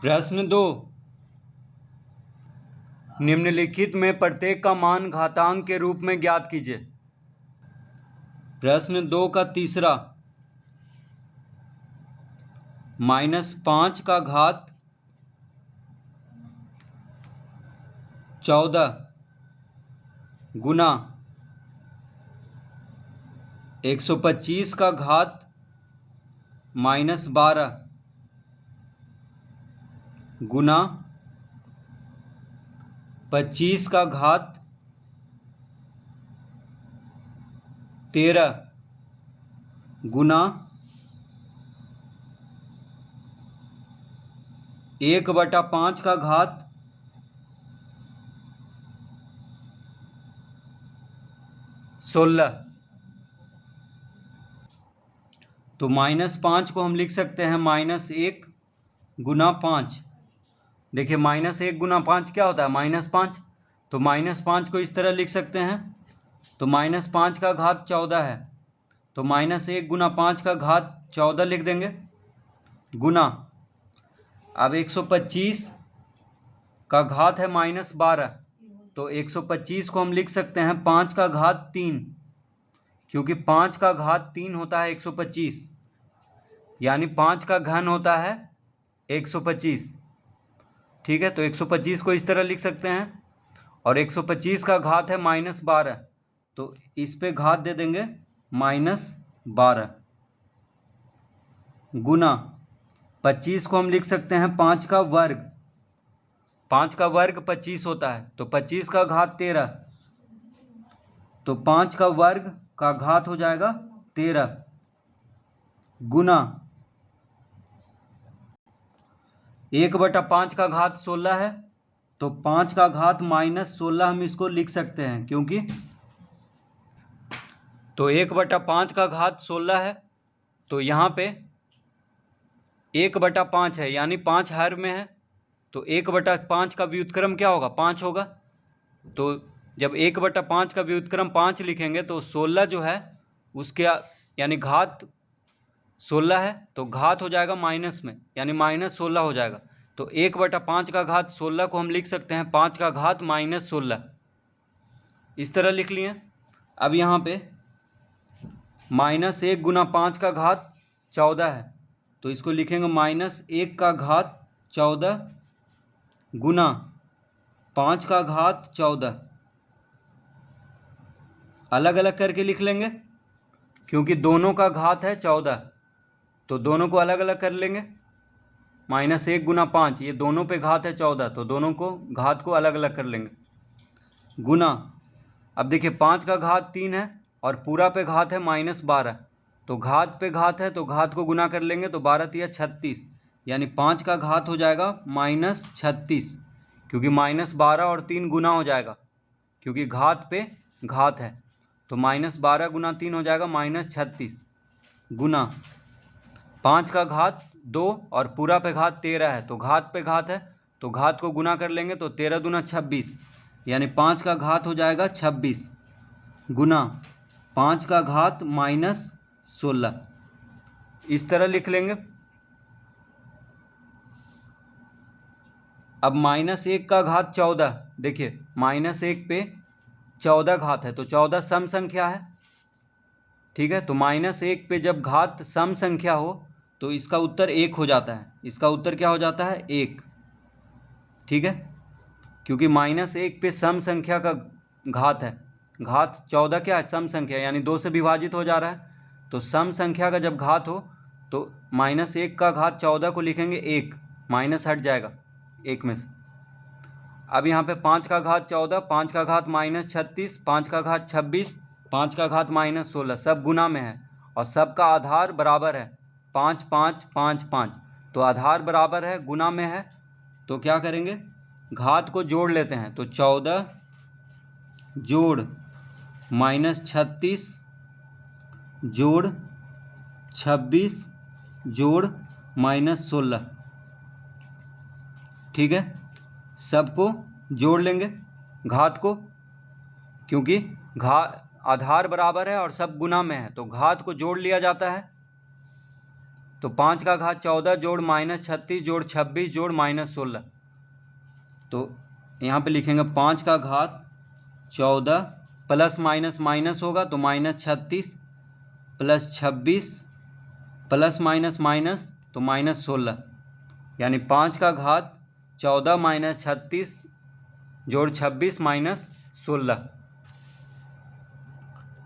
प्रश्न 2, निम्नलिखित में प्रत्येक का मान घातांक के रूप में ज्ञात कीजिए। प्रश्न 2 का तीसरा, -5 का घात 14 गुना 125 का घात -12 गुना 25 का घात 13 गुना 1/5 का घात 16। तो -5 को हम लिख सकते हैं -1 गुना 5। देखिए -1 गुना 5 क्या होता है? -5। तो -5 को इस तरह लिख सकते हैं। तो -5 का घात 14 है, तो -1 गुना 5 का घात 14 लिख देंगे, गुना अब 125 का घात है -12, तो 125 को हम लिख सकते हैं 5 का घात 3, क्योंकि 5 का घात 3 होता है 125, यानी 5 का घन होता है 125। ठीक है, तो 125 को इस तरह लिख सकते हैं, और 125 का घात है -12, तो इस पे घात दे देंगे -12, गुना 25 को हम लिख सकते हैं 5 का वर्ग। 5 का वर्ग 25 होता है, तो 25 का घात 13, तो 5 का वर्ग का घात हो जाएगा 13, गुना 1/5 का घात 16 है, तो 5 का घात -16 हम इसको लिख सकते हैं, क्योंकि तो 1/5 का घात 16 है, तो यहाँ पे 1/5 है, यानी 5 हर में है, तो 1/5 का व्युत्क्रम क्या होगा? 5 होगा। तो जब 1/5 का व्युत्क्रम 5 लिखेंगे तो 16 जो है उसके यानी घात 16 है, तो घात हो जाएगा माइनस में, यानी -16 हो जाएगा। तो 1/5 का घात 16 को हम लिख सकते हैं 5 का घात -16, इस तरह लिख लिए। अब यहाँ पे -1 गुना 5 का घात 14 है, तो इसको लिखेंगे -1 का घात 14 गुना 5 का घात 14, अलग अलग करके लिख लेंगे, क्योंकि दोनों का घात है 14, तो दोनों को अलग अलग कर लेंगे। -1 गुना 5, ये दोनों पे घात है 14, तो दोनों को घात को अलग अलग कर लेंगे, गुना अब देखिए 5 का घात 3 है और पूरा पे घात है -12, तो घात पे घात है तो घात को गुना कर लेंगे, तो 12 तिया 36, यानी 5 का घात हो जाएगा -36, क्योंकि -12 और 3 गुना हो जाएगा, क्योंकि घात पे घात है, तो -12 गुना 3 हो जाएगा -36, गुना 5 का घात 2 और पूरा पे घात 13 है, तो घात पे घात है तो घात को गुना कर लेंगे, तो 13 दूना 26, यानी 5 का घात हो जाएगा 26, गुना 5 का घात -16, इस तरह लिख लेंगे। अब -1 का घात 14, देखिए -1 पे 14 घात है, तो 14 सम संख्या है। ठीक है, तो -1 पे जब घात सम संख्या हो तो इसका उत्तर 1 हो जाता है, इसका उत्तर क्या हो जाता है? 1। ठीक है, क्योंकि -1 पे सम संख्या का घात है, घात 14 क्या है? सम संख्या, यानी 2 से विभाजित हो जा रहा है, तो सम संख्या का जब घात हो तो -1 का घात 14 को लिखेंगे 1, माइनस हट जाएगा 1 में से। अब यहाँ पे 5 का घात 14, 5 का घात -36, 5 का घात 26, 5 का घात -16, सब गुना में है और सबका आधार बराबर है 5 5 5 5, तो आधार बराबर है, गुना में है, तो क्या करेंगे? घात को जोड़ लेते हैं, तो 14 जोड़ -36 जोड़ 26 जोड़ -16, ठीक है, सबको जोड़ लेंगे घात को, क्योंकि आधार बराबर है और सब गुना में है, तो घात को जोड़ लिया जाता है। तो 5 का घात 14 जोड़ -36 जोड़ 26 जोड़ -16, तो यहाँ पे लिखेंगे 5 का घात 14 प्लस माइनस माइनस होगा तो -36 प्लस 26 प्लस माइनस माइनस तो -16, यानी 5 का घात 14 माइनस 36 जोड़ 26 -16,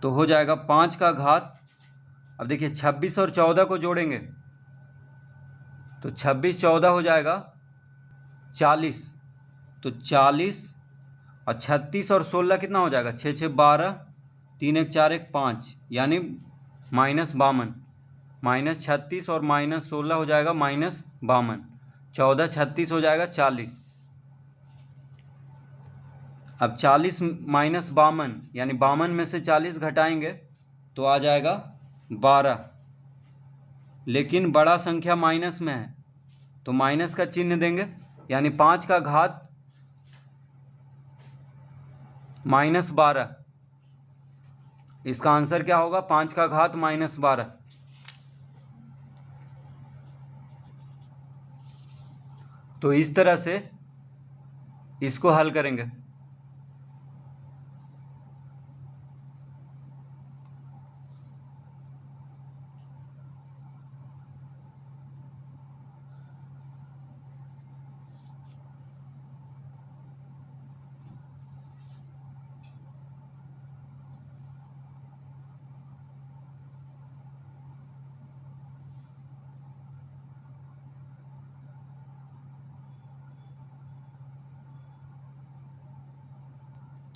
तो हो जाएगा 5 का घात। अब देखिए 26 और 14 को जोड़ेंगे तो 26 14 हो जाएगा 40, तो 40 और 36 और 16 कितना हो जाएगा 6 6 12, 3 1 4 1 5, यानी -52, -36 और -16 हो जाएगा -52, 14 36 हो जाएगा 40। अब 40 माइनस 52, यानी 52 में से 40 घटाएंगे तो आ जाएगा 12, लेकिन बड़ा संख्या माइनस में है तो माइनस का चिन्ह देंगे, यानी 5 का घात -12, इसका आंसर क्या होगा 5 का घात -12। तो इस तरह से इसको हल करेंगे।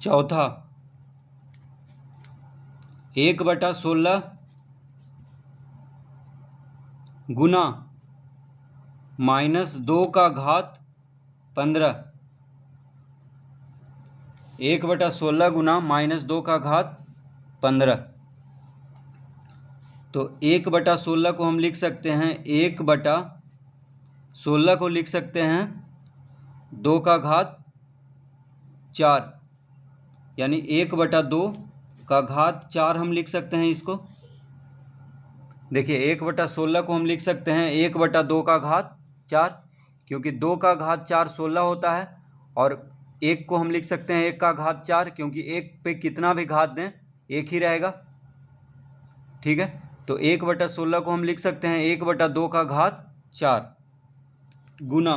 चौथा 1/16 गुना -2 का घात 15, 1/16 गुना -2 का घात 15, तो 1/16 को हम लिख सकते हैं 1/16 को लिख सकते हैं 2 का घात 4, यानी 1/2 का घात 4 हम लिख सकते हैं इसको। देखिए 1/16 को हम लिख सकते हैं 1/2 का घात 4, क्योंकि 2 का घात 4 16 होता है, और 1 को हम लिख सकते हैं 1 का घात 4, क्योंकि 1 पे कितना भी घात दें 1 ही रहेगा। ठीक है, तो 1/16 को हम लिख सकते हैं 1/2 का घात 4 गुना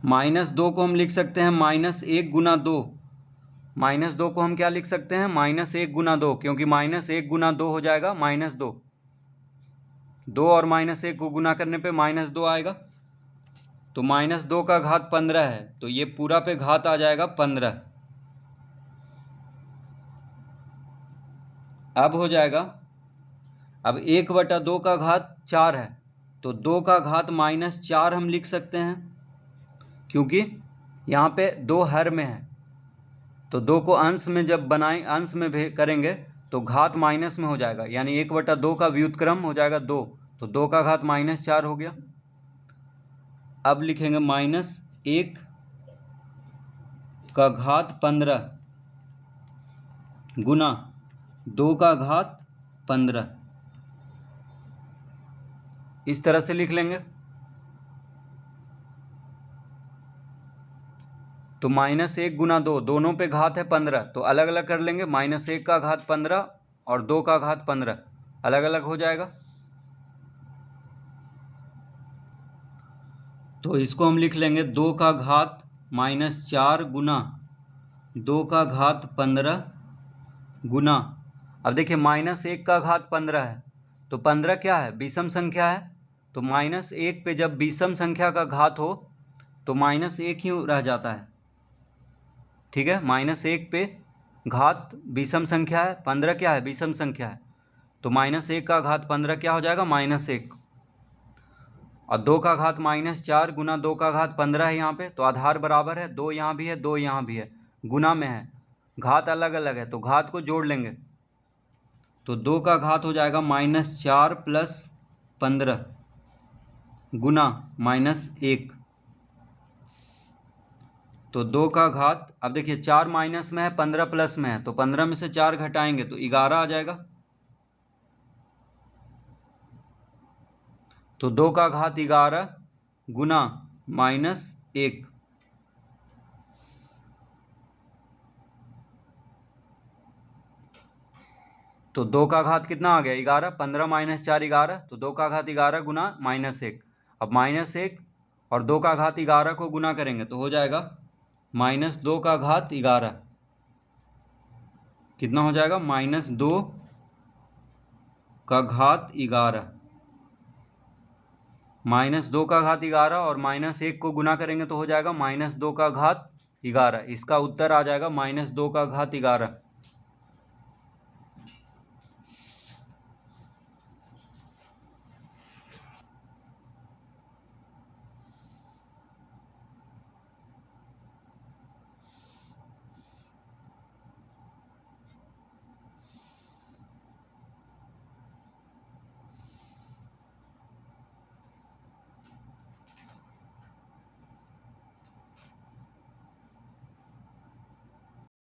-2 को हम लिख सकते हैं -1 गुना 2, -2 को हम क्या लिख सकते हैं -1 गुना 2, क्योंकि -1 गुना 2 हो जाएगा -2, 2 और -1 को गुना करने पे -2 आएगा, तो -2 का घात 15 है, तो ये पूरा पे घात आ जाएगा 15। अब हो जाएगा, अब 1/2 का घात 4 है, तो 2 का घात -4 हम लिख सकते हैं, क्योंकि यहाँ पे 2 हर में है, तो 2 को अंश में जब बनाएं, अंश में करेंगे तो घात माइनस में हो जाएगा, यानी 1/2 का व्युत्क्रम हो जाएगा 2, तो 2 का घात -4 हो गया। अब लिखेंगे -1 का घात 15 गुना 2 का घात 15, इस तरह से लिख लेंगे। तो -1 गुना 2, दोनों पे घात है 15, तो अलग अलग कर लेंगे, -1 का घात 15 और 2 का घात 15 अलग अलग हो जाएगा। तो इसको हम लिख लेंगे 2 का घात -4 गुना 2 का घात 15 गुना, अब देखिए -1 का घात 15 है, तो 15 क्या है विषम संख्या है, तो -1 पे जब विषम संख्या का घात हो तो -1 ही रह जाता है। ठीक है, -1 पे घात विषम संख्या है, 15 क्या है विषम संख्या है, तो -1 का घात 15 क्या हो जाएगा -1, और 2 का घात -4 गुना 2 का घात 15 है यहाँ पे, तो आधार बराबर है, 2 यहाँ भी है 2 यहाँ भी है, गुना में है, घात अलग अलग है तो घात को जोड़ लेंगे, तो 2 का घात हो जाएगा -4 प्लस 15 गुना -1, तो 2 का घात, अब देखिए 4 माइनस में है 15 प्लस में है, तो 15 में से 4 घटाएंगे तो 11 आ जाएगा। तो 2 का घात 11 गुना -1, तो 2 का घात कितना आ गया 11, 15 - 4 11, तो 2 का घात 11 गुना -1। अब -1 और 2 का घात 11 को गुना करेंगे तो हो जाएगा -2 का घात 11, कितना हो जाएगा -2 का घात 11, -2 का घात 11 और -1 को गुना करेंगे तो हो जाएगा -2 का घात 11। इसका उत्तर आ जाएगा -2 का घात 11।